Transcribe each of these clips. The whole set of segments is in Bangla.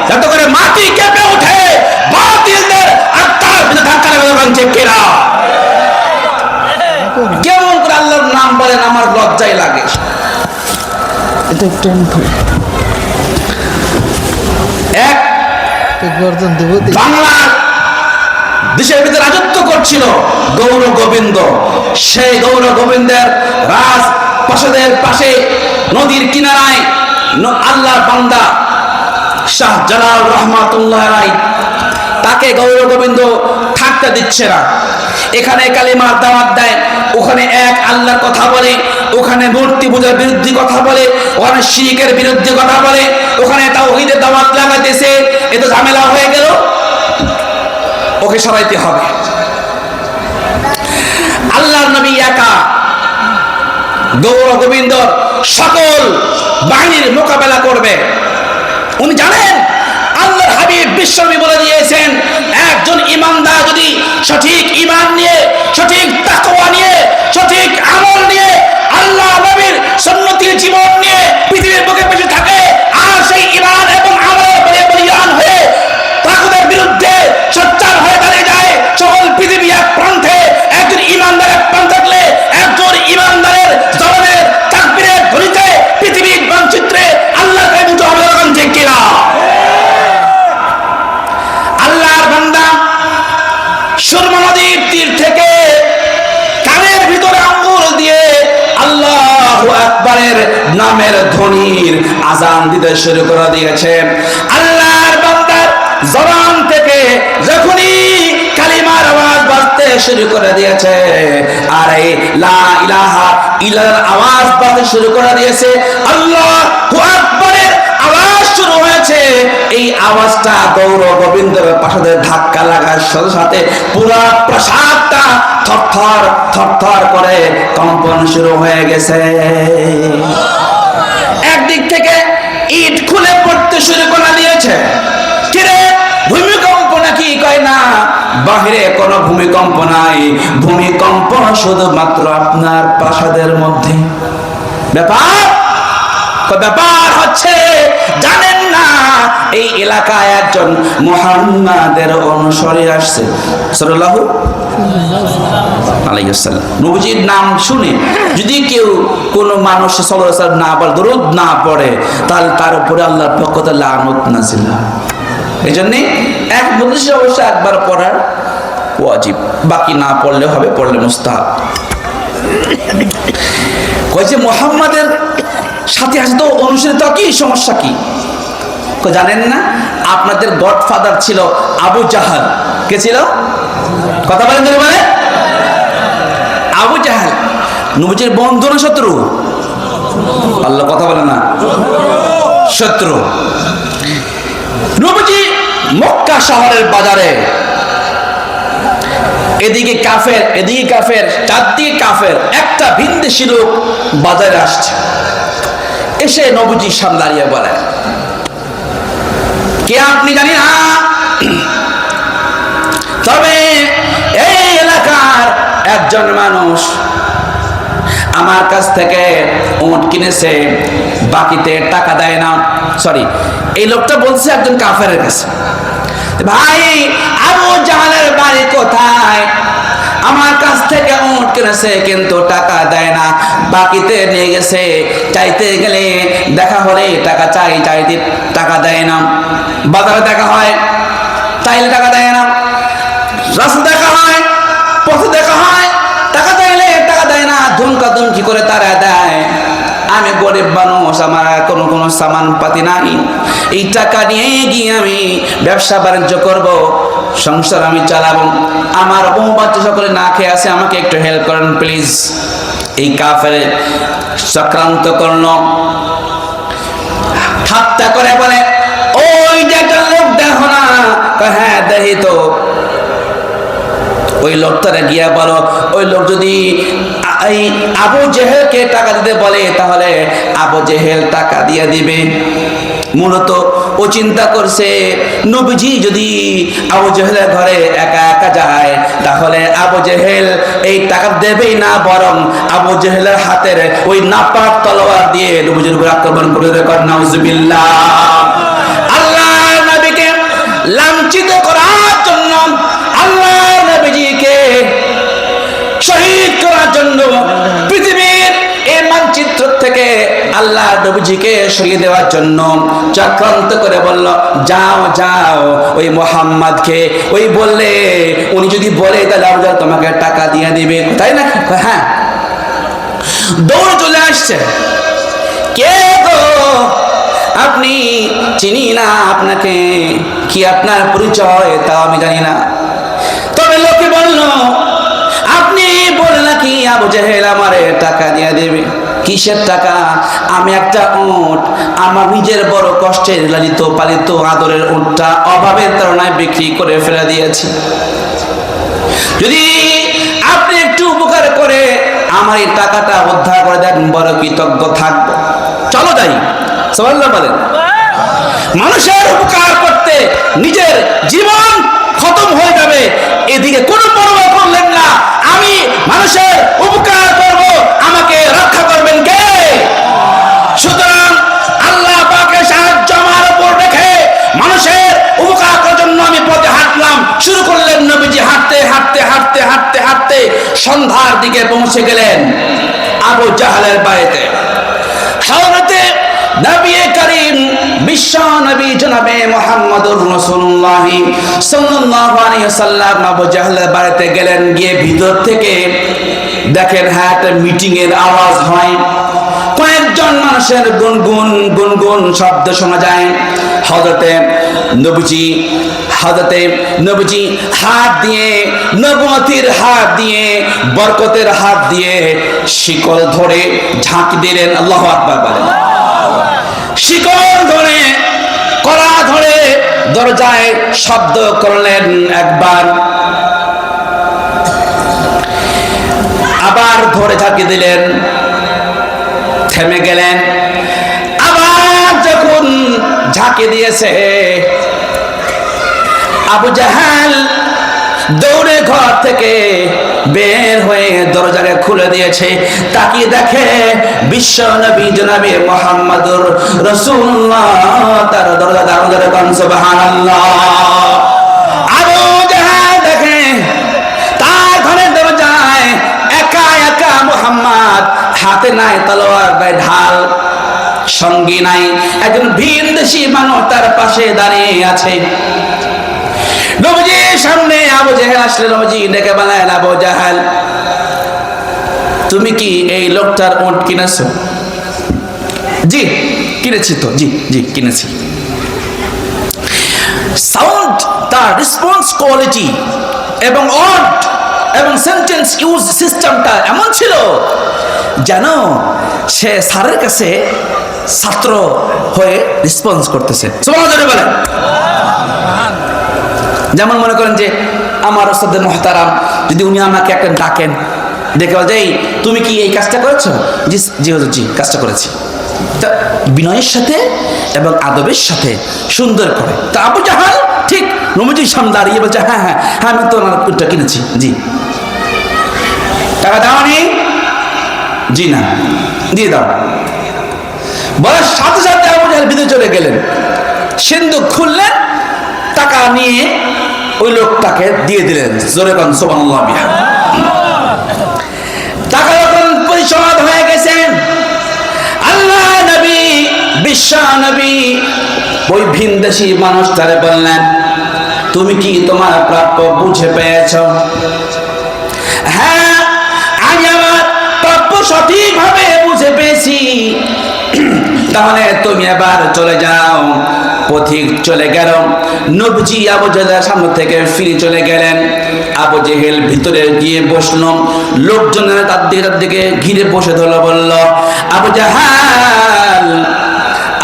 যাতে করে মাটি কেঁপে ওঠে, বাতিলদের আত্মার ভিতরে ধাক্কা লাগে। কেরা কেমন করে আল্লাহর নাম বলেন, আমার লজ্জাই লাগে। এটা একটু এক গর্জন দেব বাংলার দেশের ভিতরে রাজত্ব করছিল গৌর গোবিন্দ। সেই গৌর গোবিন্দের রাজপ্রাসাদের পাশে নদীর কিনারায় আল্লাহর বান্দা শাহ জালাল রহমাতুল্লাহ আলাইহি, তাকে গৌর গোবিন্দ থাকতে দিচ্ছে না। এখানে কালিমার দাওয়াত দেয়, ওখানে এক আল্লাহর কথা বলে, ওখানে মূর্তি পূজার বিরুদ্ধে কথা বলে, ওখানে শিরকের বিরুদ্ধে কথা বলে, ওখানে তাওহীদের দাওয়াত লাগাইতেছে। এ তো ঝামেলা হয়ে গেল, ওকে সরাইতে হবে। আল্লাহর নবী একা গৌর গোবিন্দ সকল বাহিনীর মোকাবেলা করবে। উনি জানেন আল্লাহর হাবিব বিশ্বনবী বলে দিয়েছেন, একজন ঈমানদার যদি সঠিক ঈমান নিয়ে, সঠিক তাকওয়া নিয়ে, সঠিক আমল নিয়ে, আল্লাহ নবীর সুন্নতির জীবন নিয়ে পৃথিবীর বুকে বেঁচে থাকে, আর সেই ঈমান এবং আমলের বলে বলিয়ান হয়ে তাগুতের বিরুদ্ধে সোচ্চার হয়ে দাঁড়িয়ে যায় সকল পৃথিবী এক প্রান্তে, একজন ঈমানদার এক প্রান্তে থাকলে একজন ঈমানদারের জবানের তাকবীরের ধ্বনিতে পৃথিবীর মানচিত্রে আল্লাহর কাছে হবে। এরকম ঠিক কিনা? আল্লাহর বান্দা সুরমা নদীর তীর থেকে কানের ভিতরে আঙ্গুল দিয়ে আল্লাহু আকবারের নামের ধ্বনির আজান দিতে শুরু করে দিয়েছে। আল্লাহর বান্দার জবান থেকে যখনই কালিমার আওয়াজ বাজতে শুরু করে দিয়েছে, আর এই লা ইলাহা ইল্লাল্লাহর আওয়াজ বাজতে শুরু করে দিয়েছে, আল্লাহু আকবারের আওয়াজ শুরু হয়েছে। এই আওয়াজটা গৌর গোবিন্দের পাশে ধাক্কা লাগার সাথে সাথে পুরো প্রাসাদটা থরথর থরথর করে কম্পন শুরু হয়ে গেছে। একদিক থেকে ইট খুলে পড়তে শুরু করে দিয়েছে। কিরে, ভূমিকম্প নাকি? কয় না, বাহিরে কোনো ভূমিকম্প নাই, ভূমিকম্প শুধুমাত্র আপনার প্রাসাদের মধ্যে। ব্যাপার হচ্ছে জানেন না, এই এলাকায় একজন মুহাম্মাদের অনুসারী আসছে সাল্লাল্লাহু আলাইহি ওয়াসাল্লাম। নবীজির নাম শুনে যদি কেউ কোনো মানুষ সাল্লাল্লাহু আলাইহি ওয়াসাল্লাম না বলে, দরুদ না পড়ে, তাহলে তার উপরে আল্লাহর পক্ষ থেকে লানত নাযিল হয়। এজন্য এক মজলিসে অবশ্য একবার পড়ার ওয়াজিব, বাকি না পড়লে হবে, পড়লে মুস্তাহাব। কইছে মুহাম্মাদের সাথে আছে তো অনুসারী, তো কি সমস্যা কি? জানেন না আপনাদের গডফাদার ছিল আবু জাহাল। কে ছিল? কথা বলেন তো, মানে আবু জাহাল নবীজির বন্ধু না শত্রু? আল্লাহ কথা বলে না, শত্রু। নবীজি মক্কা শহরের বাজারে, এদিকে কাফের, এদিকে কাফের, চারদিকে কাফের, একটা ভিনদেশী লোক বাজারে আসছে। এসে নবীজির সামনে দাঁড়িয়ে বলে, কে আপনি? জানি না, তবে এই এলাকার একজন মানুষ আমার কাছ থেকে উট কিনেছে, বাকিতে টাকা দেয় না। সরি, এই লোকটা বলছে একজন কাফেরের কাছে, ভাই আবু জাহালের বাড়ি কোথায়? আমার কাছ থেকে উট কিনেছে কিন্তু টাকা দেয় না, বাকিতে নিয়ে গেছে, চাইতে গেলে দেখা হলে টাকা চাই, চাইতে টাকা দেয় না। বাজারে দেখা হয়, চাইলে টাকা দেয় না। রাস্তা দেখা হয়, পথে দেখা হয়, টাকা চাইলে টাকা দেয় না, ধুমকা ধুমকি করে তারা দেয়। আমি গরিব মানুষ, আমার কোনো সামান পাতি নাই, এই টাকা নিয়ে গিয়ে আমি ব্যবসা বাণিজ্য করব, সংসার আমি চালাবো, আমার বউ বাচ্চা সকলে না খেয়ে আছে, আমাকে একটু হেল্প করেন প্লিজ। এই কাফের চক্রান্ত করল, ঠাট্টা করে বলে, ওই যে একটা লোক দেখো না? হ্যাঁ দেখি তো। ওই লোকটারে গিয়া বলো, ওই লোক যদি এই আবু জেহেলকে টাকা দিতে বলে, তাহলে আবু জেহেল টাকা দিয়ে দিবে। মূলত ও চিন্তা করছে, নবীজি যদি আবু জেহেলের ঘরে একা একা যায়, তাহলে আবু জেহেল এই টাকা দেবেই না, বরং আবু জেহেলের হাতের ওই নাপাক তলোয়ার দিয়ে নবীজির উপর আক্রমণ করে। নাউজুবিল্লাহ। আল্লাহ লাঞ্ছিত করার জন্য, আল্লাহ নবীজিকে শহীদ করার জন্য, পৃথিবীর এই মানচিত্র থেকে আল্লাহ নবীজিকে সরিয়ে দেওয়ার জন্য চক্রান্ত করে বলল, যাও যাও ওই মুহাম্মদকে ওই বললে, উনি যদি বলে তাহলে আবু জাহেল তোমাকে টাকা দিয়ে দিবে, তাই না? হ্যাঁ। দৌড়ে চলে আসছে, কে গো আপনি? চিনি না আপনাকে, কি আপনার পরিচয় তাও আমি জানি না। তবে লোকে বলল, আপনি বলে নাকি আবু জাহেল আমারে টাকা দিয়ে দেবে। কিসের টাকা? আমি একটা উট আমার নিজের বড় কষ্টের লালিত পালিত আদরের উটটা অভাবের তাড়নায় বিক্রি করে ফেলে দিয়েছি। যদি আপনি একটু উপকার করে আমার এই টাকাটা উদ্ধার করে দেন, বড় কৃতজ্ঞ থাকবো। চলো যাই। সুবহানাল্লাহ বলেন। মানুষের উপকার করতে নিজের জীবন খতম হয়ে যাবে, এদিকে কোনো পরোয়া করলেন না। আমি মানুষের উপকার করব, আমাকে রক্ষা করবেন কে? সুতরাং আল্লাহ পাকের সাহায্য আমার উপর রেখে মানুষের উপকার করার জন্য আমি পথে হাঁটলাম। শুরু করলেন নবীজি হাঁটতে হাঁটতে হাঁটতে হাঁটতে হাঁটতে সন্ধ্যার দিকে পৌঁছে গেলেন আবু জাহেলের বাড়িতে। হযরতে নবী করিম বিশ্ব নবী জনাবে মুহাম্মদুর রাসূলুল্লাহ সাল্লাল্লাহু আলাইহি ওয়াসাল্লাম আবু জাহেলের বাড়িতে গেলেন। গিয়ে ভিতর থেকে দেখেন হ্যাঁ একটা মিটিং এর আওয়াজ হয়, কয়েকজন মানুষের গুনগুন গুনগুন শব্দ শোনা যায়। হযরতে নবীজি হাত দিয়ে, নবুয়তির হাত দিয়ে, বরকতের হাত দিয়ে শিকল ধরে ঝাঁকি দিলেন। আল্লাহু আকবার বলেন। শিকল ধরে, কড়া ধরে দরজায় শব্দ করলেন একবার, আবার ধরে ঝাঁকি দিলেন, থেমে গেলেন। আবার যখন ঝাঁকি দিয়েছে, আবু জাহেল দৌড়ে ঘর থেকে বের হয়ে দরজাকে খুলে দিয়েছে। তাকিয়ে দেখে বিশ্ব নবী জনাবে মুহাম্মদুর রাসূলুল্লাহ তার দরজা দারুদারে কোন সুবহানাল্লাহ। আবু জাহেল দেখে তার ঘরের দরজায় একা একা মুহাম্মদ, হাতে নাই তলোয়ার নাই ঢাল, সঙ্গী নাই, একজন ভিনদেশী মানুষ তার পাশে দাঁড়িয়ে আছে। নবীজির সামনে আবু জাহেল আসলে নবীজি ডেকে বলেন, আবু জাহেল তুমি কি এই লোকটার উট কিনেছো? জি কিনেছি তো, জি জি কিনেছি। সাউন্ড, তার রেসপন্স কোয়ালিটি এবং ওয়ার্ড এবং সেন্টেন্স ইউজ সিস্টেমটা এমন ছিল যেন সে স্যারের কাছে ছাত্র হয়ে রেসপন্স করতেছে। সুবহানাল্লাহ বলেন। যেমন মনে করেন যে আমার ওস্তাদ মুহতারাম যদি উনি আমাকে একটা ডাকেন, দেখে বলে এই তুমি কি এই কাজটা করেছো? জি জি হুজুর জি কাজটা করেছি। তা বিনয়ের সাথে এবং আদবের সাথে সুন্দর করে। তা আবু জাহেল ঠিক নবীজির সামনে দাঁড়িয়ে বলছে, হ্যাঁ হ্যাঁ হ্যাঁ আমি তো ওনার উটটা কিনেছি। জি টাকা দাওনি? জি না। দিয়ে দাও। বলার সাথে সাথে আবু জাহেল ভিতরে চলে গেলেন, সিন্দুক খুললেন, টাকা নিয়ে ওই লোকটাকে দিয়ে দিলেন। জোরে কোন সুবহানাল্লাহ। টাকা যখন পরিশোধ হয়ে গেছে, আল্লাহ নবী বিশ্ব নবী ওই ভিনদেশী মানুষটারে বললেন, তুমি কি তোমার প্রাপ্য বুঝে পেয়েছো? হ্যাঁ আমি আমার প্রাপ্য সঠিকভাবে বুঝে পেয়েছি। তাহলে তুমি এবার চলে যাও। পথিক চলে গেল। নবীজি আবু জাহেলের সামনে থেকে ফিরে চলে গেলেন। আবু জাহেল ভিতরে গিয়ে বসলো। লোকজনের তার দিকে ঘিরে বসে ধরলো, বলল, আবু জাহেল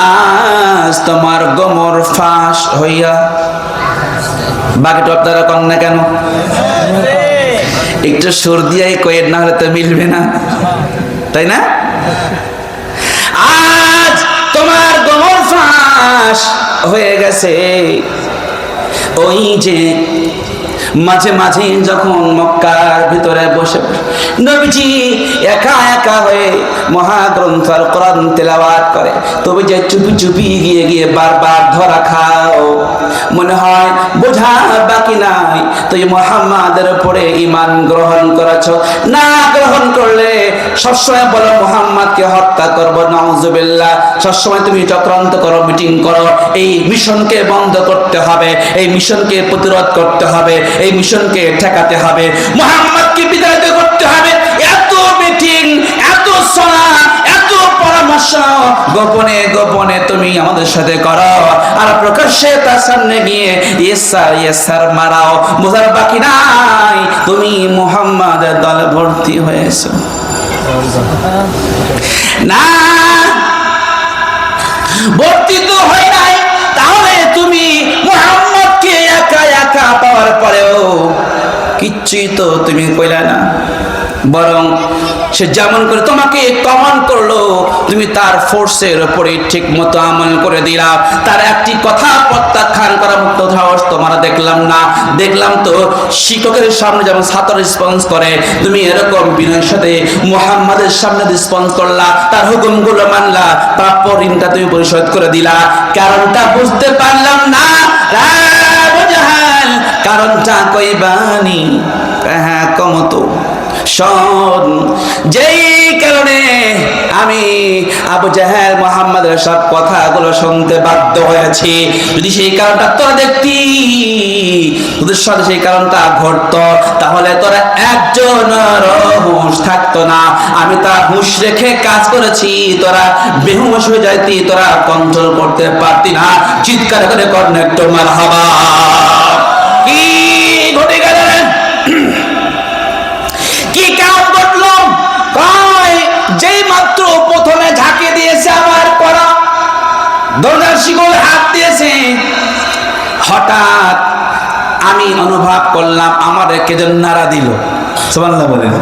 আজ তোমার গোমর ফাঁস হইয়া। বাকিটা আপনারা কন না কেন? একটু সুর দিয়াই কয়েন, না হলে তো মিলবে না, তাই না? আজ তোমার গোমর ফাঁস হয়ে গেছে। ওই যে মাঝে মাঝে যখন মক্কার ভিতরে বসে নবীজি একা একা হয়ে মহাগ্রন্থ আল কোরআন তেলাওয়াত করে, তবে যে চুপি চুপি গিয়ে গিয়ে বারবার ধরা খাও। মনে হয় বোঝা বাকি নাই, তুই মুহাম্মাদের উপরে ঈমান গ্রহণ করেছো। না গ্রহণ করলে সবসময় বলো মুহাম্মাদকে হত্যা করব, নাউজুবিল্লাহ। সবসময় তুমি চক্রান্ত করো, মিটিং করো, এই মিশনকে বন্ধ করতে হবে, এই মিশনকে প্রতিরোধ করতে হবে, এই মিশনকে ঠেকাতে হবে, মুহাম্মাদকে বিতাড়িত করতে হবে। এত মিটিং, এত সলা, এত পরামর্শ গোপনে গোপনে তুমি আমাদের সাথে করো, আর প্রকাশ্যে তার সামনে গিয়ে ইয়েসার মারাও। বোঝার বাকি নাই তুমি মুহাম্মাদের দলে ভর্তি হয়েছো। না, ভর্তি তো হয় নাই, তাহলে তুমি মুহাম্মদকে একা একা পাওয়ার পরেও কিচ্ছুই তো তুমি কইলা না, বরং সে যেমন করে তোমাকে কমান্ড করলো তুমি তার ফোর্সের উপরে ঠিক মতো আমল করে দিলা। তার একটি কথা প্রত্যাখ্যান করার মতো সাহস তোমার দেখলাম না। দেখলাম তো শিক্ষকের সামনে যেমন ছাত্র রেসপন্স করে, তুমি এরকম বিনয়ের সাথে মুহাম্মাদের সামনে রেসপন্স করলা, তার হুকুমগুলো মানলা, প্রাপ্য ঋণটা তুমি পরিশোধ করে দিলা। কারণটা বুঝতে পারলাম না, কারণটা কইবানি। হ্যাঁ কমতো শোন, যেই কারণে আমি আবু জাহেল মুহাম্মাদের সব কথাগুলো শুনতে বাধ্য হয়েছি, যদি সেই কারণটা তোরা দেখতি, তোদের সাথে সেই কারণটা ঘটতো, তাহলে তোরা একজন হুঁশ থাকতো না। আমি তা হুঁশ রেখে কাজ করেছি, তোরা বেহুশ হয়ে যাইতি, তোরা কন্ট্রোল করতে পারতি না। চিৎকার করে করেন একটু মারহাবা। কি ঘটে গেল? কি কাজ ঘটলো? যেই মাত্র প্রথমে ঝাঁকে দিয়েছে আমার করা, দরজার শিকল হাত দিয়েছে, হঠাৎ আমি অনুভব করলাম আমার কে যেন নাড়া দিল। সুবহানাল্লাহ বলেন।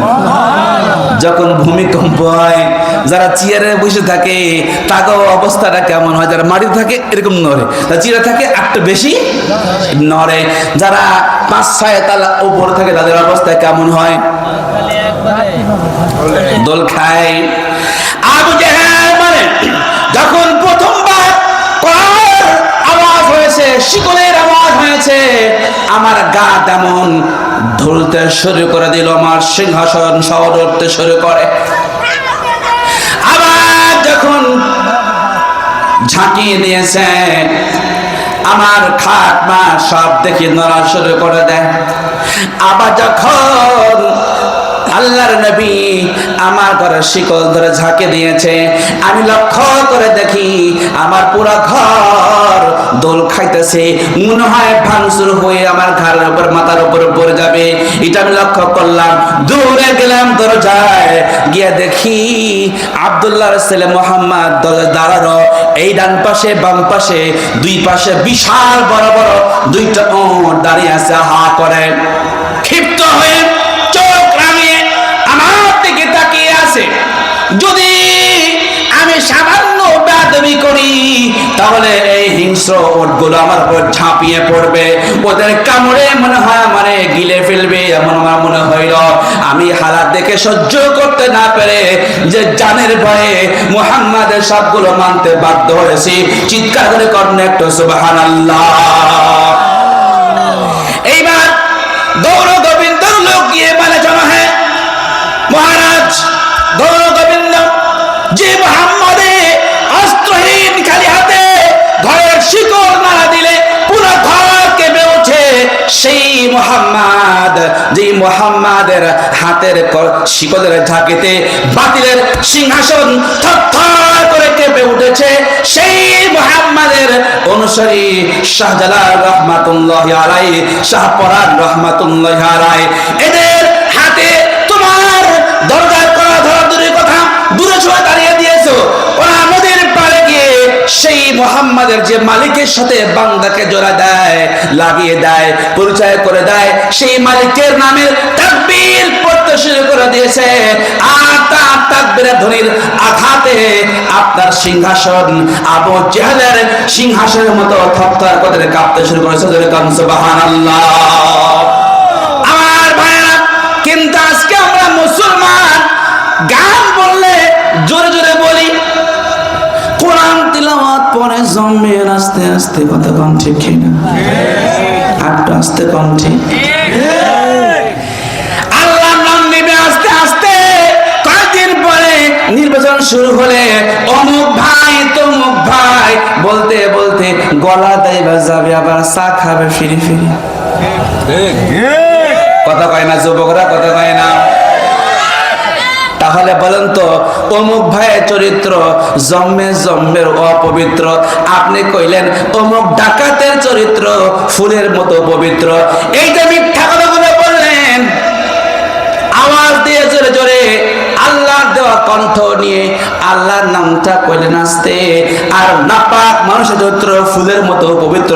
যখন ভূমিকম্প হয়, যারা চেয়ারে বসে থাকে তাদের অবস্থাটা কেমন হয়? যারা মাটিতে থাকে এরকম নড়ে, যারা চেয়ারে থাকে একটু বেশি নড়ে, যারা 5-6 তালা উপরে থাকে তাদের অবস্থা কেমন হয়? দোল খায়। আবু জাহেল মানে যখন প্রথমবার করার আওয়াজ হয়েছে, শিকলের আওয়াজ হয়েছে, আমার গা তেমন ধুলতে শুরু করে দিল, আমার সিংহাসন শহর উঠতে শুরু করে। আবার যখন ঝাঁকিয়ে দিয়েছে, আমার খাট মা সব দেখি নড়া শুরু করে দেয়। আবার যখন আল্লাহর নবী আমার ঘরে শিকল ধরে ঝাঁকে দিয়েছে, আমি লক্ষ্য করে দেখি আমার পুরো ঘর দোল খাইতেছে, মনে হয় ভাঙচুর হয়ে আমার ঘরের উপর, মাথার উপর পড়ে যাবে। এটা আমি লক্ষ্য করলাম। দৌড়ে গেলাম দরজায়, গিয়ে দেখি আব্দুল্লাহর ছেলে মুহাম্মদ দরজায় দাঁড়ানো, এই ডান পাশে বাম পাশে দুই পাশে বিশাল বড় বড় দুইটা ওট দাঁড়িয়ে আছে, হা করে ক্ষিপ্ত হয়ে চোখ রাঙিয়ে আমার দিকে তাকিয়ে আছে। যদি আমি সামান্য বেয়াদবি করি তাহলে এই হিংস্র ওটগুলো আমার উপর ঝাঁপিয়ে পড়বে, ওদের কামড়ে মনে হয় আমারে গিলে ফেলবে, এমন আমার মনে হইল। আমি হালাত দেখে সহ্য করতে না পেরে যে জানের ভয়ে মুহাম্মাদের সবগুলো মানতে বাধ্য হয়েছি। চিৎকার করে করেন একটু সুবহানাল্লাহ। এইবার গৌর গোবিন্দ লোক গিয়ে বলে, চলো হ্যাঁ মহারাজ, গৌর গোবিন্দ যে মুহাম্মাদে অস্ত্রহীন খালি হাতে ঘরের শিকল নাড়া দিলে পুরো ঘর কেঁপে ওঠে, সেই মুহাম্মদ, যে মুহাম্মাদের হাতের শিকলের ঝাঁকিতে বাতিলের সিংহাসন থরথর করে কেঁপে উঠেছে, সেই মুহাম্মাদের অনুসারী শাহজালাল রহমাতুল্লাহি আলাইহি, শাহপরান রহমাতুল্লাহি আলাইহি, এদের হাতে তোমার দরজার করা ধরা দূরের কথা, দূরে ছুঁয়ে দাঁড়িয়ে দিয়েছো। ওরা নদীর পাড়ে গিয়ে সেই মুহাম্মাদের যে মালিকের সাথে বান্দাকে জোড়া দেয়, লাগিয়ে দেয়, পরিচয় করে দেয়, সেই মালিকের নামের তাকবীর পড়তে শুরু করে দিয়েছে। আর তার তাকবীরের ধ্বনির আঘাতে আপনার সিংহাসন আবু জাহেলের সিংহাসনের মতো থরথর করে কাঁপতে শুরু করেছে। সুবহানাল্লাহ। আমার ভাইরা, কিন্তু আজকে আমরা মুসলমান গান বললে জোরে জোরে বলি, কোরআন তিলাওয়াত তারপরে জন্মের আস্তে আস্তে কথা কম ঠিক কিনা? একটু আস্তে কম ঠিক। আল্লাহর নাম নেবে আস্তে আস্তে। কয়েকদিন পরে নির্বাচন শুরু হলে অমুক ভাই তমুক ভাই বলতে বলতে গলা দেবা যাবে, আবার চা খাবে ফিরি ফিরি। কথা কয় না যুবকরা? কথা কয় না? তাহলে বলেন তো অমুক ভাইয়ের চরিত্র জম্মের অপবিত্র, আপনি কইলেন অমুক ডাকাতের চরিত্র ফুলের মতো পবিত্র। এই যে মিথ্যা কথাগুলো বললেন আওয়াজ দিয়ে জোরে জোরে, আল্লাহর দেওয়া কণ্ঠ নিয়ে আল্লাহর নামটা কইলেন আস্তে, আর নাপাক মানুষের চরিত্র ফুলের মতো পবিত্র